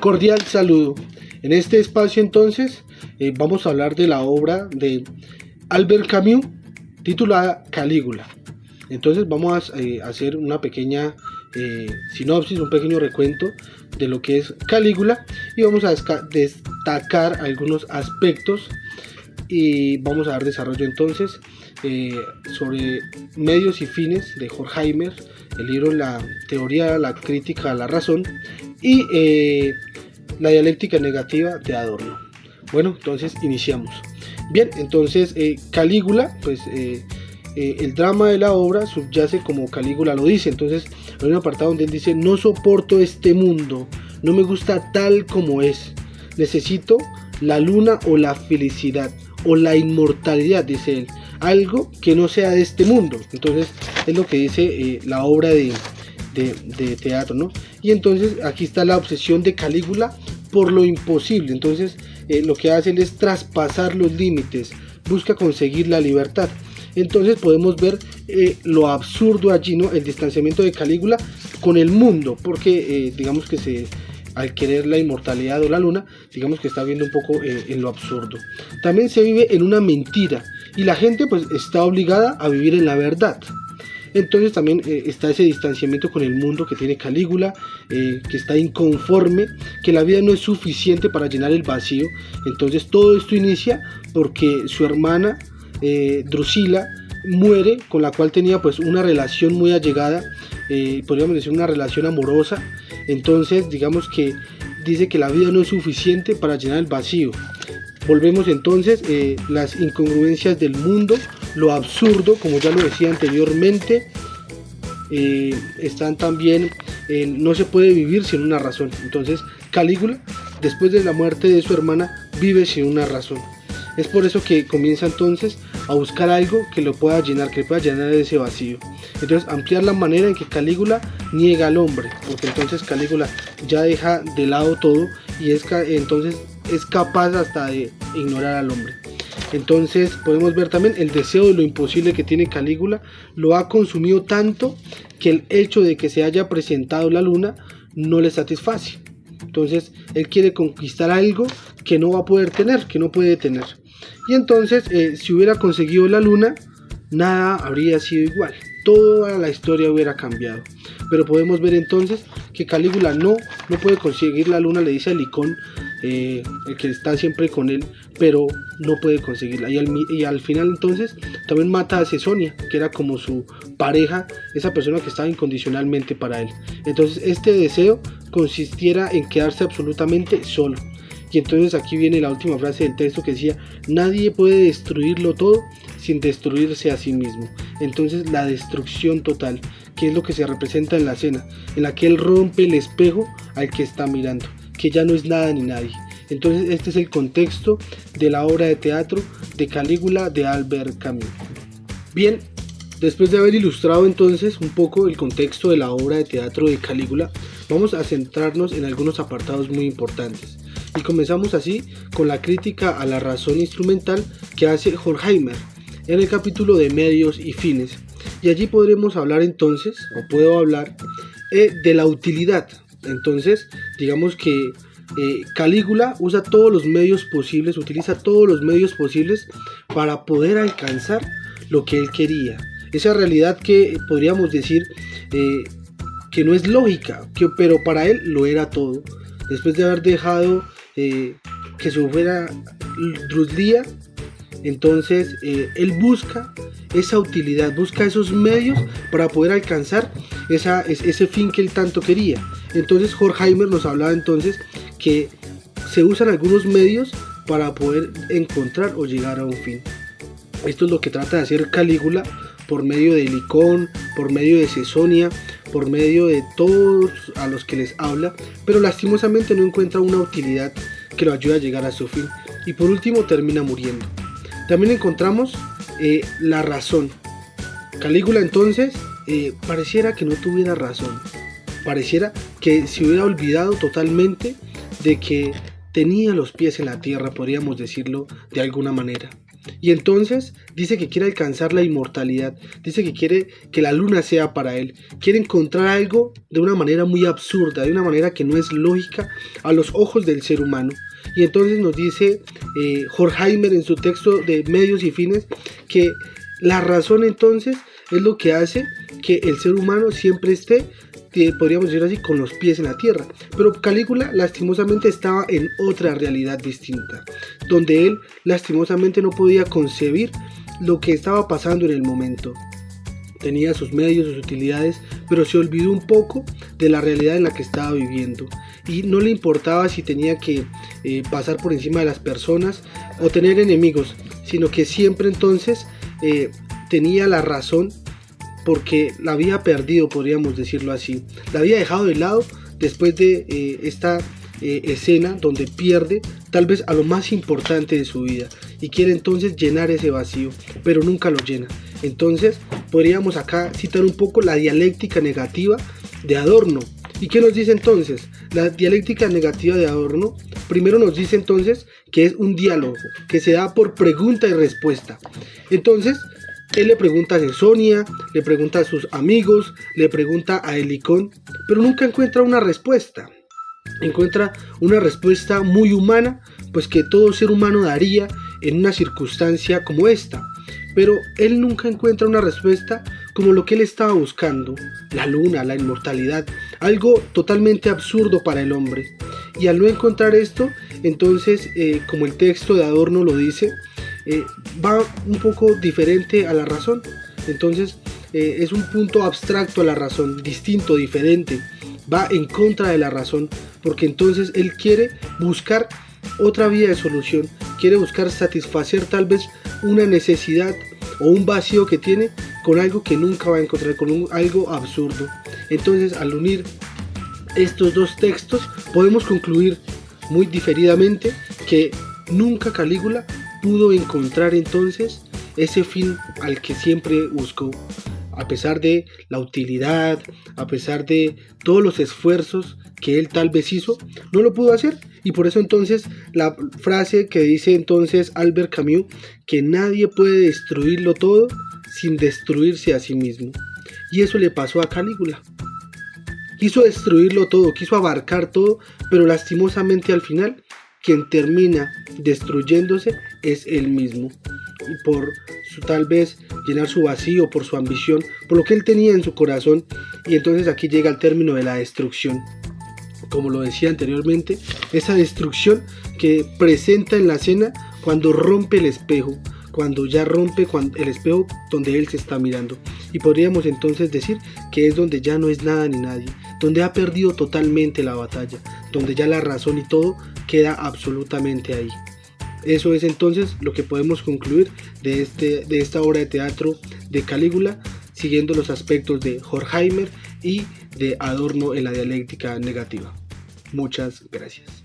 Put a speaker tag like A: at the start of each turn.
A: Cordial saludo. En este espacio entonces vamos a hablar de la obra de Albert Camus titulada Calígula. Entonces vamos a hacer una pequeña sinopsis, un pequeño recuento de lo que es Calígula y vamos a destacar algunos aspectos y vamos a dar desarrollo entonces sobre medios y fines de Horkheimer, el libro La teoría, la crítica a la razón y la dialéctica negativa de Adorno. Bueno, entonces iniciamos. Bien, entonces Calígula, pues el drama de la obra subyace como Calígula lo dice. Entonces hay un apartado donde él dice: no soporto este mundo, no me gusta tal como es, necesito la luna o la felicidad o la inmortalidad, dice él, algo que no sea de este mundo. Entonces es lo que dice la obra de teatro, ¿no? Y entonces aquí está la obsesión de Calígula por lo imposible. Entonces lo que hace él es traspasar los límites, busca conseguir la libertad. Entonces podemos ver lo absurdo allí, ¿no? El distanciamiento de Calígula con el mundo, porque digamos que al querer la inmortalidad o la luna, digamos que está viendo un poco en lo absurdo. También se vive en una mentira y la gente pues está obligada a vivir en la verdad. Entonces también está ese distanciamiento con el mundo que tiene Calígula, que está inconforme, que la vida no es suficiente para llenar el vacío. Entonces todo esto inicia porque su hermana Drusila muere, con la cual tenía pues una relación muy allegada, podríamos decir una relación amorosa. Entonces digamos que dice que la vida no es suficiente para llenar el vacío. Volvemos entonces las incongruencias del mundo, lo absurdo, como ya lo decía anteriormente, están también no se puede vivir sin una razón. Entonces Calígula, después de la muerte de su hermana, vive sin una razón. Es por eso que comienza entonces a buscar algo que lo pueda llenar, que pueda llenar ese vacío. Entonces ampliar la manera en que Calígula niega al hombre, porque entonces Calígula ya deja de lado todo y entonces es capaz hasta de ignorar al hombre. Entonces podemos ver también el deseo de lo imposible que tiene Calígula, lo ha consumido tanto que el hecho de que se haya presentado la luna no le satisface. Entonces él quiere conquistar algo que no va a poder tener, que no puede tener. Y entonces si hubiera conseguido la luna, nada habría sido igual, toda la historia hubiera cambiado. Pero podemos ver entonces que Calígula no puede conseguir la luna, le dice a Licón, el que está siempre con él, pero no puede conseguirla. Y al final entonces también mata a Cesonia, que era como su pareja, esa persona que estaba incondicionalmente para él. Entonces este deseo consistiera en quedarse absolutamente solo. Y entonces aquí viene la última frase del texto que decía: nadie puede destruirlo todo sin destruirse a sí mismo. Entonces la destrucción total, que es lo que se representa en la escena, en la que él rompe el espejo al que está mirando, que ya no es nada ni nadie. Entonces este es el contexto de la obra de teatro de Calígula de Albert Camus. Bien, después de haber ilustrado entonces un poco el contexto de la obra de teatro de Calígula, vamos a centrarnos en algunos apartados muy importantes. Y comenzamos así con la crítica a la razón instrumental que hace Horkheimer en el capítulo de medios y fines. Y allí podremos hablar entonces, o puedo hablar, de la utilidad. Entonces, digamos que Calígula usa todos los medios posibles, utiliza todos los medios posibles para poder alcanzar lo que él quería. Esa realidad que podríamos decir que no es lógica, pero para él lo era todo. Después de haber dejado que se fuera Drusila, entonces él busca esa utilidad, busca esos medios para poder alcanzar ese fin que él tanto quería. Entonces Horkheimer nos hablaba entonces que se usan algunos medios para poder encontrar o llegar a un fin. Esto es lo que trata de hacer Calígula por medio de Licón, por medio de Cesonia, por medio de todos a los que les habla, pero lastimosamente no encuentra una utilidad que lo ayude a llegar a su fin, y por último termina muriendo. También encontramos la razón. Calígula entonces pareciera que no tuviera razón, pareciera que se hubiera olvidado totalmente de que tenía los pies en la tierra, podríamos decirlo de alguna manera. Y entonces dice que quiere alcanzar la inmortalidad, dice que quiere que la luna sea para él, quiere encontrar algo de una manera muy absurda, de una manera que no es lógica a los ojos del ser humano. Y entonces nos dice Horkheimer en su texto de Medios y Fines que la razón entonces es lo que hace que el ser humano siempre esté, podríamos decir así, con los pies en la tierra. Pero Calígula lastimosamente estaba en otra realidad distinta, donde él lastimosamente no podía concebir lo que estaba pasando en el momento. Tenía sus medios, sus utilidades, pero se olvidó un poco de la realidad en la que estaba viviendo. Y no le importaba si tenía que pasar por encima de las personas o tener enemigos, sino que siempre entonces tenía la razón, porque la había perdido, podríamos decirlo así. La había dejado de lado después de esta escena donde pierde tal vez a lo más importante de su vida y quiere entonces llenar ese vacío, pero nunca lo llena. Entonces podríamos acá citar un poco la dialéctica negativa de Adorno. ¿Y qué nos dice entonces? La dialéctica negativa de Adorno primero nos dice entonces que es un diálogo que se da por pregunta y respuesta. Entonces él le pregunta a Cesonia, le pregunta a sus amigos, le pregunta a Helicón, pero nunca encuentra una respuesta. Encuentra una respuesta muy humana, pues que todo ser humano daría en una circunstancia como esta. Pero él nunca encuentra una respuesta como lo que él estaba buscando, la luna, la inmortalidad, algo totalmente absurdo para el hombre. Y al no encontrar esto, entonces, como el texto de Adorno lo dice, va un poco diferente a la razón. Entonces es un punto abstracto a la razón, distinto, diferente, va en contra de la razón, porque entonces él quiere buscar otra vía de solución, quiere buscar satisfacer tal vez una necesidad o un vacío que tiene con algo que nunca va a encontrar, con algo absurdo. Entonces al unir estos dos textos podemos concluir muy diferidamente que nunca Calígula pudo encontrar entonces ese fin al que siempre buscó, a pesar de la utilidad, a pesar de todos los esfuerzos que él tal vez hizo, no lo pudo hacer. Y por eso entonces la frase que dice entonces Albert Camus, que nadie puede destruirlo todo sin destruirse a sí mismo. Y eso le pasó a Calígula. Quiso destruirlo todo, quiso abarcar todo, pero lastimosamente al final quien termina destruyéndose es él mismo, y por tal vez llenar su vacío, por su ambición, por lo que él tenía en su corazón. Y entonces aquí llega el término de la destrucción, como lo decía anteriormente, esa destrucción que presenta en la escena cuando rompe el espejo, cuando ya rompe el espejo donde él se está mirando. Y podríamos entonces decir que es donde ya no es nada ni nadie, donde ha perdido totalmente la batalla, donde ya la razón y todo queda absolutamente ahí. Eso es entonces lo que podemos concluir de esta obra de teatro de Calígula, siguiendo los aspectos de Horkheimer y de Adorno en la dialéctica negativa. Muchas gracias.